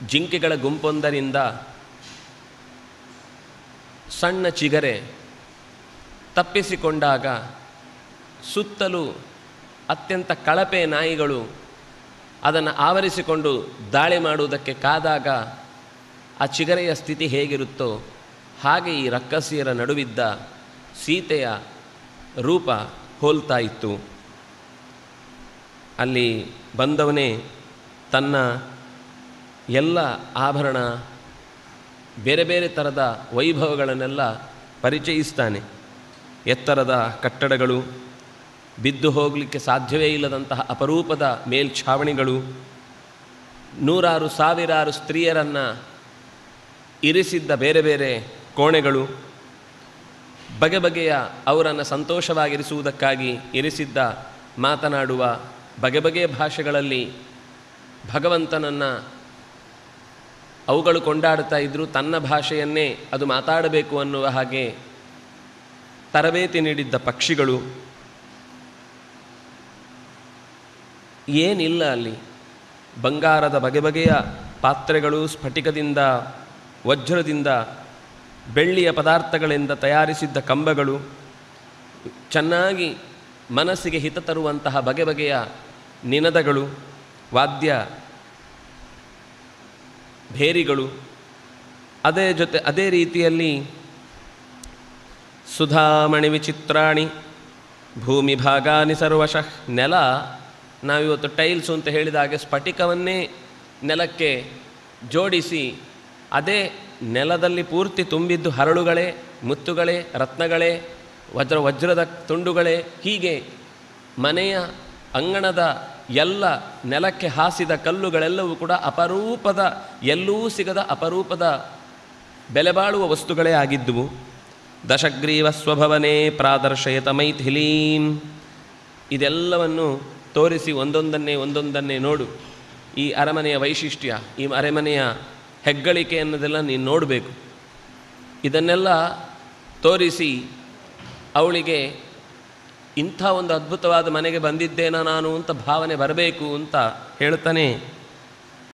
ಜಿಂಕೆಗಳ ಗುಂಪೊಂದರಿಂದ ಸಣ್ಣ ಚಿಗರೆ ತಪ್ಪಿಸಿಕೊಂಡಾಗ ಸುತ್ತಲೂ ಅತ್ಯಂತ ಕಳಪೆ ನಾಯಿಗಳು ಅದನ್ನು ಆವರಿಸಿಕೊಂಡು ದಾಳಿ ಮಾಡುವುದಕ್ಕೆ ಕಾದಾಗ ಆ ಚಿಗರೆಯ ಸ್ಥಿತಿ ಹೇಗಿರುತ್ತೋ ಹಾಗೆ ಈ ರಕ್ಕಸಿಯರ ನಡುವಿದ್ದ ಸೀತೆಯ ರೂಪ ಹೋಲ್ತಾ ಇತ್ತು. ಅಲ್ಲಿ ಬಂದವನೇ ತನ್ನ ಎಲ್ಲ ಆಭರಣ ಬೇರೆ ಬೇರೆ ಥರದ ವೈಭವಗಳನ್ನೆಲ್ಲ ಪರಿಚಯಿಸ್ತಾನೆ. ಎತ್ತರದ ಕಟ್ಟಡಗಳು, ಬಿದ್ದು ಹೋಗಲಿಕ್ಕೆ ಸಾಧ್ಯವೇ ಇಲ್ಲದಂತಹ ಅಪರೂಪದ ಮೇಲ್ಛಾವಣಿಗಳು, ನೂರಾರು ಸಾವಿರಾರು ಸ್ತ್ರೀಯರನ್ನು ಇರಿಸಿದ್ದ ಬೇರೆ ಬೇರೆ ಕೋಣೆಗಳು, ಬಗೆ ಬಗೆಯ ಅವರನ್ನು ಸಂತೋಷವಾಗಿರಿಸುವುದಕ್ಕಾಗಿ ಇರಿಸಿದ್ದ ಮಾತನಾಡುವ ಬಗೆ ಬಗೆಯ ಭಾಷೆಗಳಲ್ಲಿ ಭಗವಂತನನ್ನು ಅವುಗಳು ಕೊಂಡಾಡ್ತಾ ಇದ್ದರೂ ತನ್ನ ಭಾಷೆಯನ್ನೇ ಅದು ಮಾತಾಡಬೇಕು ಅನ್ನುವ ಹಾಗೆ ತರಬೇತಿ ನೀಡಿದ್ದ ಪಕ್ಷಿಗಳು, ಏನಿಲ್ಲ ಅಲ್ಲಿ. ಬಂಗಾರದ ಬಗೆ ಬಗೆಯ ಪಾತ್ರೆಗಳು, ಸ್ಫಟಿಕದಿಂದ, ವಜ್ರದಿಂದ, ಬೆಳ್ಳಿಯ ಪದಾರ್ಥಗಳಿಂದ ತಯಾರಿಸಿದ್ದ ಕಂಬಗಳು, ಚೆನ್ನಾಗಿ ಮನಸ್ಸಿಗೆ ಹಿತ ತರುವಂತಹ ಬಗೆ ಬಗೆಯ ನಿನದಗಳು, ವಾದ್ಯ ಭೇರಿಗಳು, ಅದೇ ರೀತಿಯಲ್ಲಿ ಸುಧಾಮಣಿ ವಿಚಿತ್ರಾಣಿ ಭೂಮಿ ಭಾಗಾನಿ ಸರ್ವಶಃ. ನೆಲ, ನಾವಿವತ್ತು ಟೈಲ್ಸು ಅಂತ ಹೇಳಿದ ಹಾಗೆ ಸ್ಫಟಿಕವನ್ನೇ ನೆಲಕ್ಕೆ ಜೋಡಿಸಿ ಅದೇ ನೆಲದಲ್ಲಿ ಪೂರ್ತಿ ತುಂಬಿದ್ದು ಹರಳುಗಳೇ, ಮುತ್ತುಗಳೇ, ರತ್ನಗಳೇ, ವಜ್ರದ ತುಂಡುಗಳೇ. ಹೀಗೆ ಮನೆಯ ಅಂಗಣದ ಎಲ್ಲ ನೆಲಕ್ಕೆ ಹಾಸಿದ ಕಲ್ಲುಗಳೆಲ್ಲವೂ ಕೂಡ ಅಪರೂಪದ, ಎಲ್ಲೂ ಸಿಗದ ಅಪರೂಪದ ಬೆಲೆಬಾಳುವ ವಸ್ತುಗಳೇ ಆಗಿದ್ದುವು. ದಶಗ್ರೀವ ಸ್ವಭವನೇ ಪ್ರಾದರ್ಶಯತ ಮೈಥಿಲೀಂ. ಇದೆಲ್ಲವನ್ನು ತೋರಿಸಿ ಒಂದೊಂದನ್ನೇ ನೋಡು. ಈ ಅರಮನೆಯ ವೈಶಿಷ್ಟ್ಯ, ಈ ಅರಮನೆಯ ಹೆಗ್ಗಳಿಕೆ ಅನ್ನೋದೆಲ್ಲ ನೀನು ನೋಡಬೇಕು. ಇದನ್ನೆಲ್ಲ ತೋರಿಸಿ ಅವಳಿಗೆ ಇಂಥ ಒಂದು ಅದ್ಭುತವಾದ ಮನೆಗೆ ಬಂದಿದ್ದೇನೋ ನಾನು ಅಂತ ಭಾವನೆ ಬರಬೇಕು ಅಂತ ಹೇಳ್ತಾನೆ.